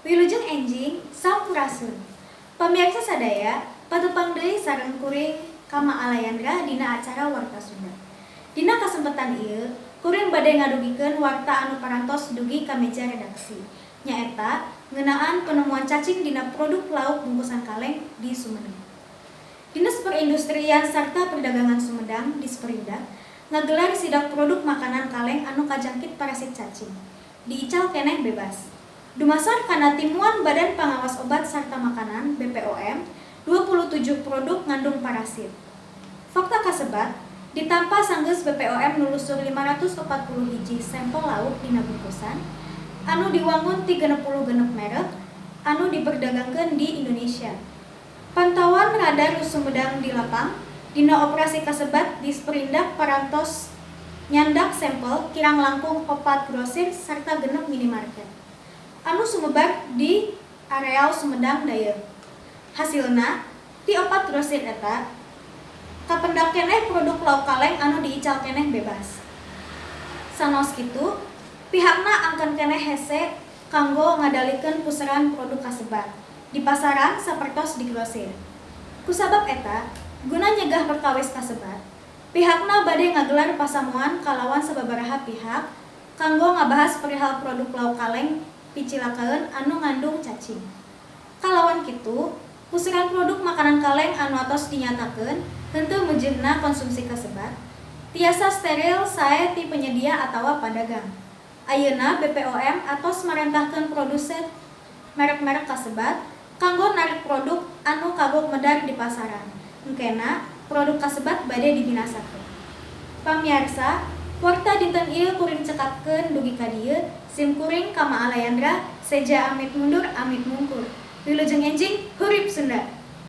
Wilujeng enjing sampurasun. Pamirsa sadaya, patepang deui sareng kuring Kama Alayandra dina acara Warta Sunda. Dina kasempatan ieu, kuring bade ngadugikeun warta anu parantos dugi ka meja redaksi. Nyaeta ngeunaan penemuan cacing dina produk lauk bungkusan kaleng di Sumedang. Dinas Perindustrian sarta Perdagangan Sumedang di Sperindak ngagelar sidak produk makanan kaleng anu kajangkit parasit cacing. Diical keneh bebas. Dumasar kana timuan Badan Pengawas Obat sarta Makanan BPOM, 27 produk ngandung parasit. Fakta kasebat, ditampa sanggeus BPOM nulusur 540 hiji sampel lauk dina bungkusan, anu diwangun 36 merek, anu diperdagangkeun di Indonesia. Pantauan radar Sumedang di lapang, dina operasi kasebat di Sperindak parantos nyandak sampel kirang langkung 4 grosir sarta 6 minimarket anu sumebar di areal Sumedang daya. Hasilna, ti 4 grosir eta kapendak keneh produk lauk kaleng anu diical keneh bebas. Sanos kitu, pihakna angken keneh hese kanggo ngadalikeun puseran produk kasebat di pasaran sapertos di grosir. Kusabab eta, guna nyegah perkawis kasebat, pihakna bade ngagelar pasamuan kalawan sababaraha pihak kanggo ngabahas perihal produk lauk kaleng picilakeun anu ngandung cacing. Kalawan kitu, puseran produk makanan kaleng anu atos dinyatakeun henteu meujeuhna konsumsi kasebat, tiasa steril sae ti penyedia atawa padagang. Ayeuna BPOM atos marentahkeun produsen merek-merek kasebat kanggo narik produk anu kagok medar di pasaran. Engkena produk kasebat bade dibinasakeun. Pamirsa, warta dinten ieu kuring cekapkeun dugi ka dieu, sim kuring Kama Alayandra, seja amit mundur amit mungkur. Wilujeng enjing hurip Sunda.